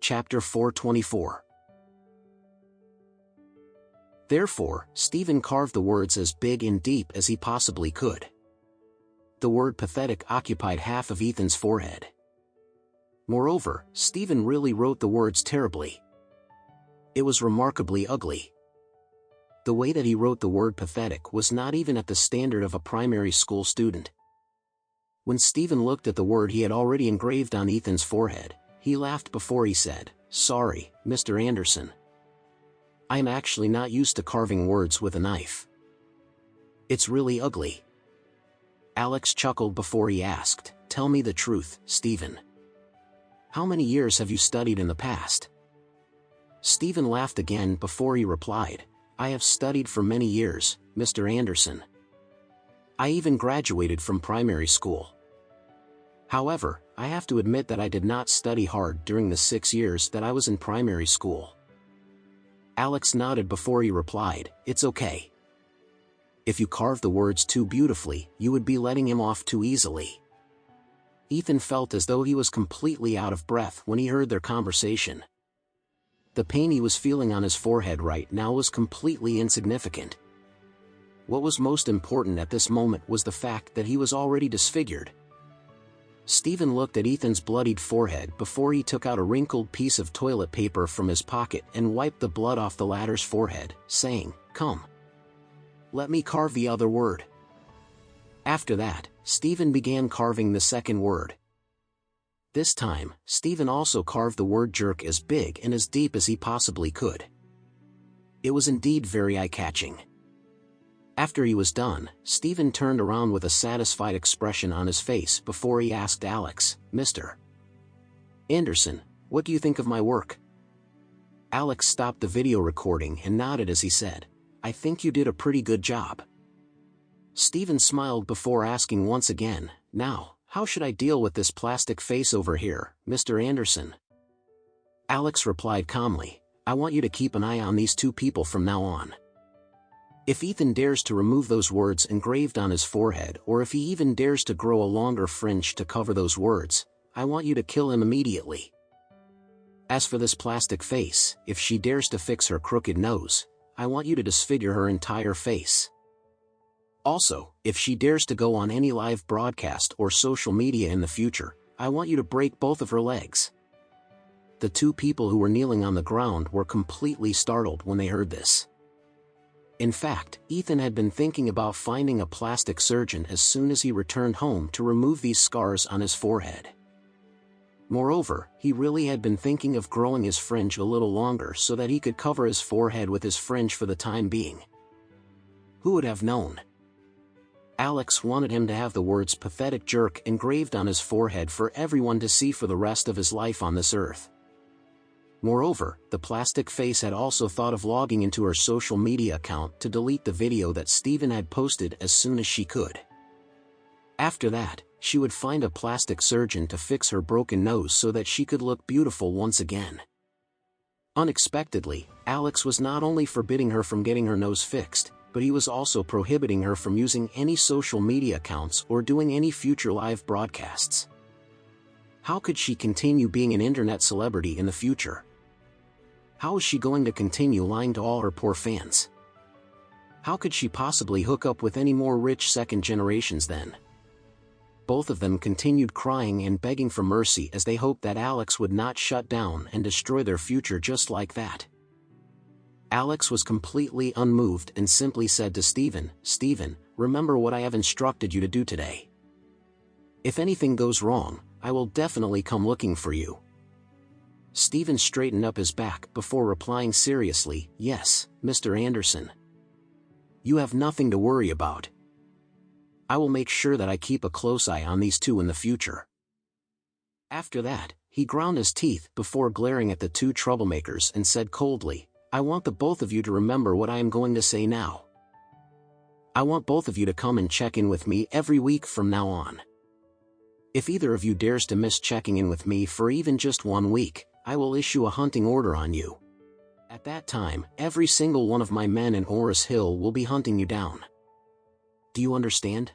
Chapter 424. Therefore, Stephen carved the words as big and deep as he possibly could. The word pathetic occupied half of Ethan's forehead. Moreover, Stephen really wrote the words terribly. It was remarkably ugly. The way that he wrote the word pathetic was not even at the standard of a primary school student. When Stephen looked at the word he had already engraved on Ethan's forehead, he laughed before he said, "Sorry, Mr. Anderson. I am actually not used to carving words with a knife. It's really ugly." Alex chuckled before he asked, "Tell me the truth, Stephen. How many years have you studied in the past?" Stephen laughed again before he replied, "I have studied for many years, Mr. Anderson. I even graduated from primary school. However, I have to admit that I did not study hard during the 6 years that I was in primary school." Alex nodded before he replied, "It's okay. If you carved the words too beautifully, you would be letting him off too easily." Ethan felt as though he was completely out of breath when he heard their conversation. The pain he was feeling on his forehead right now was completely insignificant. What was most important at this moment was the fact that he was already disfigured. Stephen looked at Ethan's bloodied forehead before he took out a wrinkled piece of toilet paper from his pocket and wiped the blood off the latter's forehead, saying, "Come. Let me carve the other word." After that, Stephen began carving the second word. This time, Stephen also carved the word jerk as big and as deep as he possibly could. It was indeed very eye-catching. After he was done, Stephen turned around with a satisfied expression on his face before he asked Alex, "Mr. Anderson, what do you think of my work?" Alex stopped the video recording and nodded as he said, "I think you did a pretty good job." Stephen smiled before asking once again, "Now, how should I deal with this plastic face over here, Mr. Anderson?" Alex replied calmly, "I want you to keep an eye on these two people from now on. If Ethan dares to remove those words engraved on his forehead, or if he even dares to grow a longer fringe to cover those words, I want you to kill him immediately. As for this plastic face, if she dares to fix her crooked nose, I want you to disfigure her entire face. Also, if she dares to go on any live broadcast or social media in the future, I want you to break both of her legs." The two people who were kneeling on the ground were completely startled when they heard this. In fact, Ethan had been thinking about finding a plastic surgeon as soon as he returned home to remove these scars on his forehead. Moreover, he really had been thinking of growing his fringe a little longer so that he could cover his forehead with his fringe for the time being. Who would have known? Alex wanted him to have the words "pathetic jerk" engraved on his forehead for everyone to see for the rest of his life on this earth. Moreover, the plastic face had also thought of logging into her social media account to delete the video that Stephen had posted as soon as she could. After that, she would find a plastic surgeon to fix her broken nose so that she could look beautiful once again. Unexpectedly, Alex was not only forbidding her from getting her nose fixed, but he was also prohibiting her from using any social media accounts or doing any future live broadcasts. How could she continue being an internet celebrity in the future? How was she going to continue lying to all her poor fans? How could she possibly hook up with any more rich second generations then? Both of them continued crying and begging for mercy as they hoped that Alex would not shut down and destroy their future just like that. Alex was completely unmoved and simply said to Stephen, "Stephen, remember what I have instructed you to do today. If anything goes wrong, I will definitely come looking for you." Stephen straightened up his back before replying seriously, "Yes, Mr. Anderson. You have nothing to worry about. I will make sure that I keep a close eye on these two in the future." After that, he ground his teeth before glaring at the two troublemakers and said coldly, "I want the both of you to remember what I am going to say now. I want both of you to come and check in with me every week from now on. If either of you dares to miss checking in with me for even just 1 week, I will issue a hunting order on you. At that time, every single one of my men in Oris Hill will be hunting you down. Do you understand?"